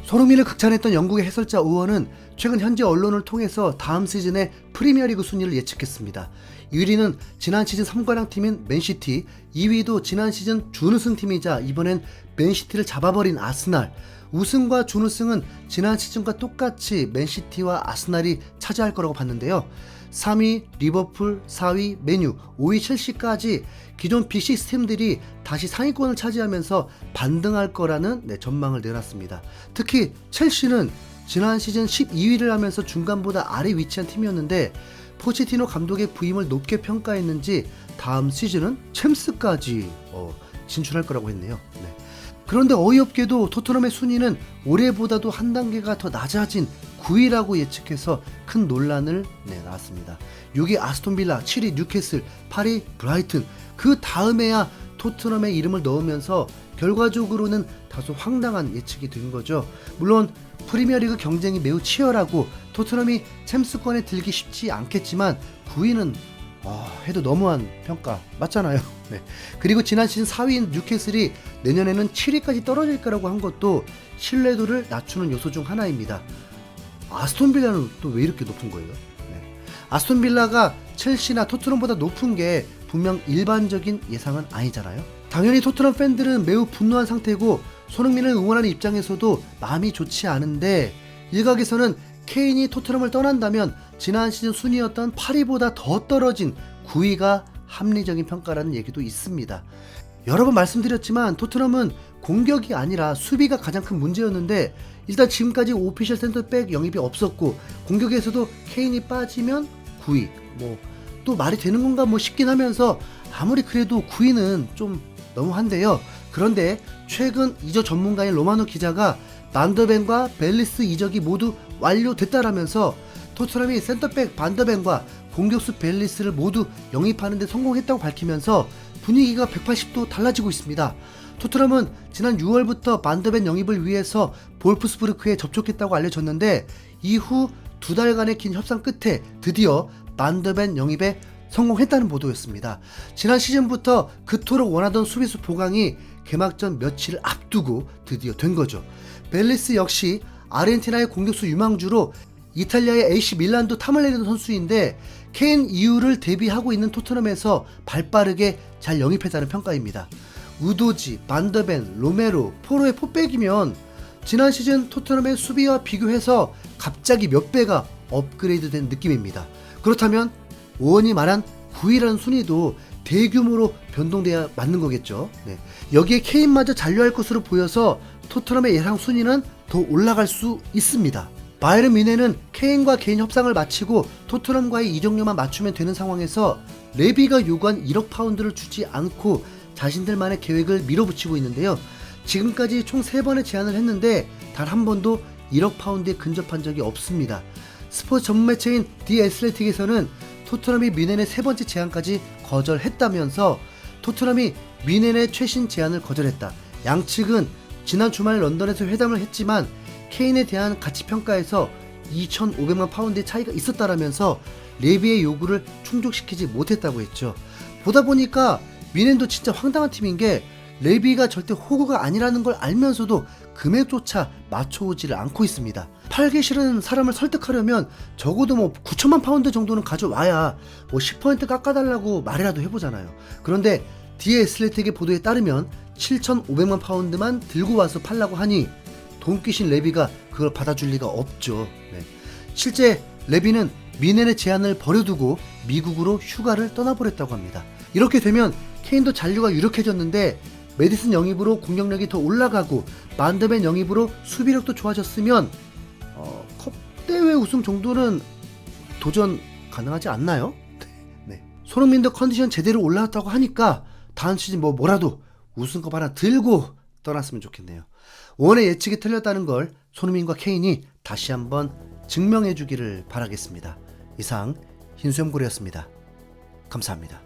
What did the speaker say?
손흥민을 극찬했던 영국의 해설자 오원은 최근 현지 언론을 통해서 다음 시즌의 프리미어리그 순위를 예측했습니다. 1위는 지난 시즌 3관왕 팀인 맨시티, 2위도 지난 시즌 준우승 팀이자 이번엔 맨시티를 잡아버린 아스날, 우승과 준우승은 지난 시즌과 똑같이 맨시티와 아스날이 차지할 거라고 봤는데요. 3위 리버풀, 4위 맨유, 5위 첼시까지 기존 빅6 팀들이 다시 상위권을 차지하면서 반등할 거라는 전망을 내놨습니다. 특히 첼시는 지난 시즌 12위를 하면서 중간보다 아래 위치한 팀이었는데 포체티노 감독의 부임을 높게 평가했는지 다음 시즌은 챔스까지 진출할 거라고 했네요. 그런데 어이없게도 토트넘의 순위는 올해보다도 한 단계가 더 낮아진 9위라고 예측해서 큰 논란을 낳았습니다. 6위 아스톤빌라, 7위 뉴캐슬, 8위 브라이튼, 그 다음에야 토트넘의 이름을 넣으면서 결과적으로는 다소 황당한 예측이 된 거죠. 물론 프리미어리그 경쟁이 매우 치열하고 토트넘이 챔스권에 들기 쉽지 않겠지만 9위는 해도 너무한 평가 맞잖아요. 그리고 지난 시즌 4위인 뉴캐슬이 내년에는 7위까지 떨어질 거라고 한 것도 신뢰도를 낮추는 요소 중 하나입니다. 아스톤빌라는 또 왜 이렇게 높은 거예요? 아스톤빌라가 첼시나 토트넘보다 높은 게 분명 일반적인 예상은 아니잖아요. 당연히 토트넘 팬들은 매우 분노한 상태고 손흥민을 응원하는 입장에서도 마음이 좋지 않은데 일각에서는 케인이 토트넘을 떠난다면 지난 시즌 순위였던 8위보다 더 떨어진 9위가 합리적인 평가라는 얘기도 있습니다. 여러 번 말씀드렸지만 토트넘은 공격이 아니라 수비가 가장 큰 문제였는데 일단 지금까지 오피셜 센터백 영입이 없었고 공격에서도 케인이 빠지면 9위 또 말이 되는 건가 싶긴 하면서 아무리 그래도 9위는 좀 너무한데요. 그런데 최근 이적 전문가인 로마노 기자가 반더벤과 벨리스 이적이 모두 완료됐다라면서 토트넘이 센터백 반더벤과 공격수 벨리스를 모두 영입하는 데 성공했다고 밝히면서 분위기가 180도 달라지고 있습니다. 토트넘은 지난 6월부터 반더벤 영입을 위해서 볼프스부르크에 접촉했다고 알려졌는데 이후 2달간의 긴 협상 끝에 드디어 반더벤 영입에 성공했다는 보도였습니다. 지난 시즌부터 그토록 원하던 수비수 보강이 개막전 며칠을 앞두고 드디어 된 거죠. 벨리스 역시 아르헨티나의 공격수 유망주로 이탈리아의 AC 밀란도 탐을 내는 선수인데 케인 이후를 대비하고 있는 토트넘에서 발빠르게 잘 영입했다는 평가입니다. 우도지, 반더벤, 로메로, 포로의 포백이면 지난 시즌 토트넘의 수비와 비교해서 갑자기 몇 배가 업그레이드된 느낌입니다. 그렇다면 오원이 말한 9위라는 순위도 대규모로 변동돼야 맞는 거겠죠. 여기에 케인마저 잔류할 것으로 보여서 토트넘의 예상 순위는 더 올라갈 수 있습니다. 바이에른 뮌헨은 케인과 개인 협상을 마치고 토트넘과의 이적료만 맞추면 되는 상황에서 레비가 요구한 1억 파운드를 주지 않고 자신들만의 계획을 밀어붙이고 있는데요. 지금까지 총 3번의 제안을 했는데 단 한 번도 1억 파운드에 근접한 적이 없습니다. 스포츠 전문 매체인 디 애슬레틱에서는 토트넘이 뮌헨의 3번째 제안까지 거절했다면서 토트넘이 뮌헨의 최신 제안을 거절했다. 양측은 지난 주말 런던에서 회담을 했지만 케인에 대한 가치평가에서 2,500만 파운드의 차이가 있었다라면서 레비의 요구를 충족시키지 못했다고 했죠. 보다 보니까 뮌헨도 진짜 황당한 팀인 게 레비가 절대 호구가 아니라는 걸 알면서도 금액조차 맞춰오지를 않고 있습니다. 팔기 싫은 사람을 설득하려면 적어도 9천만 파운드 정도는 가져와야 10% 깎아달라고 말이라도 해보잖아요. 그런데 디 애슬레틱의 보도에 따르면 7,500만 파운드만 들고 와서 팔라고 하니 돈귀신 레비가 그걸 받아줄 리가 없죠. 실제 레비는 뮌헨의 제안을 버려두고 미국으로 휴가를 떠나버렸다고 합니다. 이렇게 되면 케인도 잔류가 유력해졌는데 메디슨 영입으로 공격력이 더 올라가고 반더벤 영입으로 수비력도 좋아졌으면 컵대회 우승 정도는 도전 가능하지 않나요? 손흥민도 컨디션 제대로 올라왔다고 하니까 다음 시즌 뭐라도 우승컵 하나 들고 떠났으면 좋겠네요. 원의 예측이 틀렸다는 걸 손흥민과 케인이 다시 한번 증명해 주기를 바라겠습니다. 이상 흰수염고래였습니다. 감사합니다.